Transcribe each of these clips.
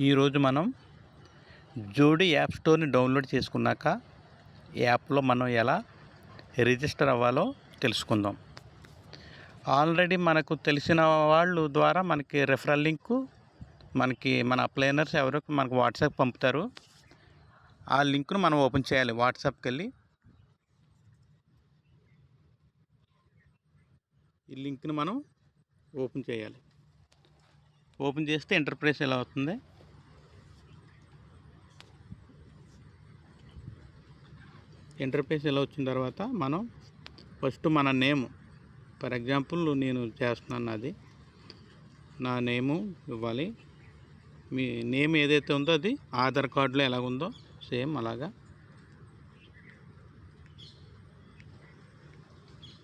ఈరోజు మనం జోడీ యాప్ స్టోర్ని డౌన్లోడ్ చేసుకున్నాక యాప్లో మనం ఎలా రిజిస్టర్ అవ్వాలో తెలుసుకుందాం. ఆల్రెడీ మనకు తెలిసిన వాళ్ళు ద్వారా మనకి రెఫరల్ లింకు మన అప్లైనర్స్ ఎవరో మనకు వాట్సాప్ పంపుతారు. ఆ లింక్ను మనం ఓపెన్ చేయాలి. వాట్సాప్కి వెళ్ళి ఈ లింక్ను మనం ఓపెన్ చేయాలి. ఓపెన్ చేస్తే ఇంటర్ఫేస్ ఎలా అవుతుంది. ఇంటర్ఫేస్ ఎలా వచ్చిన తర్వాత మనం ఫస్ట్ మన నేమ్, ఫర్ ఎగ్జాంపుల్ నేను చేస్తున్నాను, అది నా నేము ఇవ్వాలి. మీ నేమ్ ఏదైతే ఉందో అది ఆధార్ కార్డులో ఎలాగుందో సేమ్ అలాగా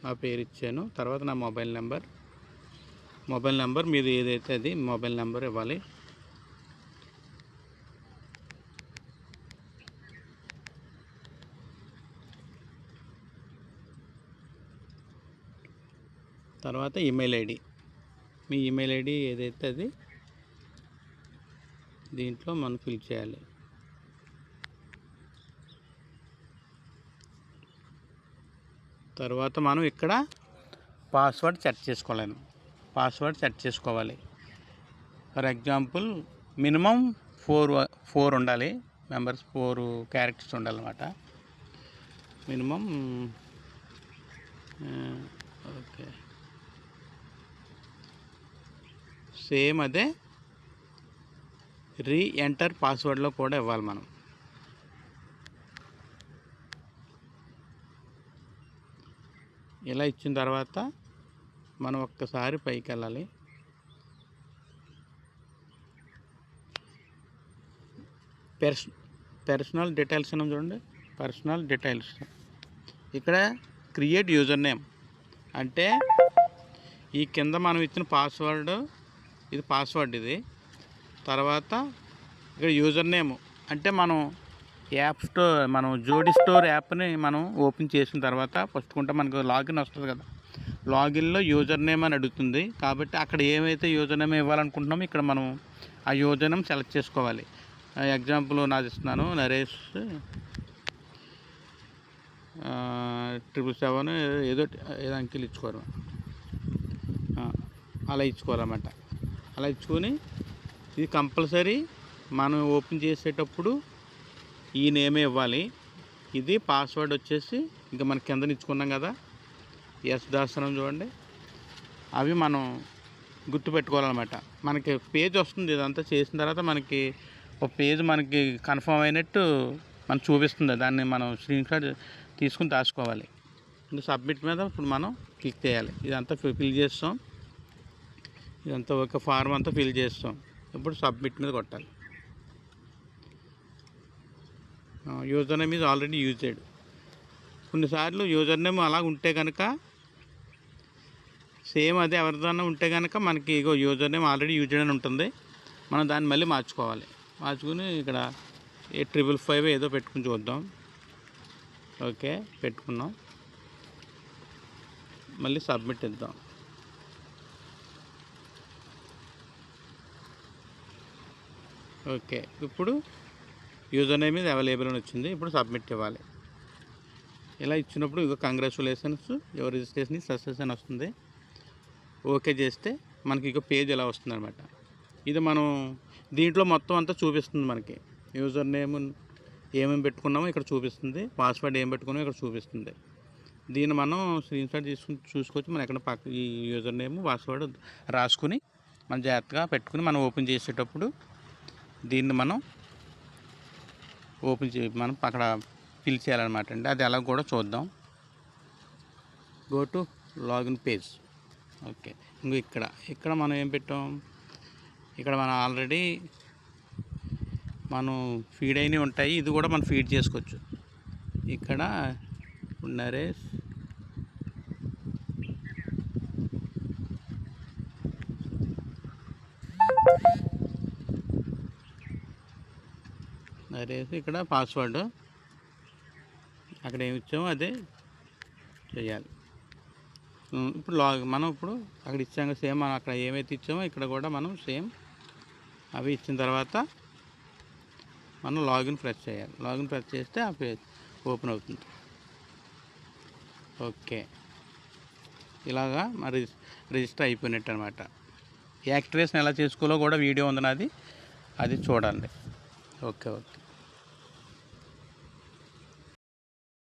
నా పేరు ఇచ్చాను. తర్వాత నా మొబైల్ నెంబర్ మీది ఏదైతే అది మొబైల్ నెంబర్ ఇవ్వాలి. తర్వాత ఈమెయిల్ ఐడి, మీ ఈమెయిల్ ఐడి ఏదైతే అది దీంట్లో మనం ఫిల్ చేయాలి. తర్వాత మనం ఇక్కడ పాస్వర్డ్ సెట్ చేసుకోవాలి. ఫర్ ఎగ్జాంపుల్ మినిమం 4 ఉండాలి. మెంబర్స్ 4 క్యారెక్టర్స్ ఉండాలన్నమాట మినిమం. ఓకే, సేమ్ అదే ఎంటర్ పాస్వర్డ్లో కూడా ఇవ్వాలి మనం. ఇలా ఇచ్చిన తర్వాత మనం ఒక్కసారి పైకి వెళ్ళాలి. పర్సనల్ డీటెయిల్స్ అని చూడండి. పర్సనల్ డీటెయిల్స్ ఇక్కడ క్రియేట్ యూజర్ నేమ్ అంటే ఈ కింద మనం ఇచ్చిన పాస్వర్డ్, ఇది పాస్వర్డ్ ఇది. తర్వాత ఇక్కడ యూజర్ నేమ్ అంటే మనం జోడీ స్టోర్ యాప్ని మనం ఓపెన్ చేసిన తర్వాత ఫస్ట్ మనకు లాగిన్ వస్తుంది కదా, లాగిన్లో యూజర్ నేమ్ అని అడుగుతుంది. కాబట్టి అక్కడ ఏమైతే యూజర్ నేమ్ ఇవ్వాలనుకుంటున్నామో ఇక్కడ మనం ఆ యూజర్ నేమ్ సెలెక్ట్ చేసుకోవాలి. ఎగ్జాంపుల్ నాది ఇస్తున్నాను, నరేష్ 777 ఏదో అంకెలు ఇచ్చుకోరు, అలా ఇచ్చుకోవాలన్నమాట. అలా ఇచ్చుకొని ఇది కంపల్సరీ మనం ఓపెన్ చేసేటప్పుడు ఈ నేమే ఇవ్వాలి. ఇది పాస్వర్డ్ వచ్చేసి ఇంకా మన కింద ఇచ్చుకున్నాం కదా, ఎస్ దాసనం చూడండి, అవి మనం గుర్తుపెట్టుకోవాలన్నమాట. మనకి పేజ్ వస్తుంది. ఇదంతా చేసిన తర్వాత మనకి ఒక పేజ్ మనకి కన్ఫర్మ్ అయినట్టు మనకు చూపిస్తుంది. దాన్ని మనం స్క్రీన్ షాట్ తీసుకుని దాచుకోవాలి. ఇంకా సబ్మిట్ మీద ఇప్పుడు మనం క్లిక్ చేయాలి. ఇదంతా ఫిల్ చేస్తాం. ఇదంతా ఒక ఫార్మ్ అంతా ఫిల్ చేస్తాం. ఇప్పుడు సబ్మిట్ మీద కొట్టాలి. User name is already used. కొన్నిసార్లు యూజర్ నేమ్ అలా ఉంటే కనుక సేమ్ అదే ఎవరిదన్నా ఉంటే కనుక మనకి ఇగో యూజర్ నేమ్ ఆల్రెడీ యూజ్డ్ అని ఉంటుంది. మనం దాన్ని మళ్ళీ మార్చుకోవాలి. మార్చుకుని ఇక్కడ 855 ఏదో పెట్టుకుని చూద్దాం. ఓకే, పెట్టుకున్నాం. మళ్ళీ సబ్మిట్ ఇద్దాం. ఓకే, ఇప్పుడు యూజర్ నేమ్ ఇది అవైలబుల్ అని వచ్చింది. ఇప్పుడు సబ్మిట్ ఇవ్వాలి. ఇలా ఇచ్చినప్పుడు ఇక congratulations, your registration is success అని వస్తుంది. ఓకే చేస్తే మనకి ఇక పేజ్ ఎలా వస్తుంది అనమాట. ఇది మనం దీంట్లో మొత్తం అంతా చూపిస్తుంది. మనకి యూజర్ నేమ్ ఏమేమి పెట్టుకున్నామో ఇక్కడ చూపిస్తుంది, పాస్వర్డ్ ఏం పెట్టుకున్నామో ఇక్కడ చూపిస్తుంది. దీన్ని మనం స్క్రీన్ షాట్ తీసుకుని చూసుకోవచ్చు. మనం ఎక్కడ ఈ యూజర్ నేమ్ పాస్వర్డ్ రాసుకుని మనం జాగ్రత్తగా పెట్టుకుని మనం ఓపెన్ చేసేటప్పుడు దీన్ని మనం మనం అక్కడ ఫిల్ చేయాలన్నమాట అండి. అది ఎలా కూడా చూద్దాం. Go to login page. Okay, ఇక్కడ మనం ఏం పెట్టాం, ఇక్కడ మనం ఆల్రెడీ మనం ఫీడ్ అయినవి ఉంటాయి. ఇది కూడా మనం ఫీడ్ చేసుకోవచ్చు. ఇక్కడ నరేష్ ఇక్కడ పాస్వర్డ్ అక్కడ ఏమి ఇచ్చామో అదే చేయాలి. ఇప్పుడు మనం అక్కడ ఇచ్చాము సేమ్, మనం అక్కడ ఏమైతే ఇచ్చామో ఇక్కడ కూడా మనం సేమ్ అవి ఇచ్చిన తర్వాత మనం లాగిన్ ప్రెస్ చేయాలి. లాగిన్ ప్రెస్ చేస్తే ఆ పేజ్ ఓపెన్ అవుతుంది. ఓకే, ఇలాగా మరి రిజిస్టర్ అయిపోయినట్టు అనమాట. యాక్టివేషన్ ఎలా చేసుకోవాలో కూడా వీడియో ఉంది నాది, అది చూడండి. ఓకే.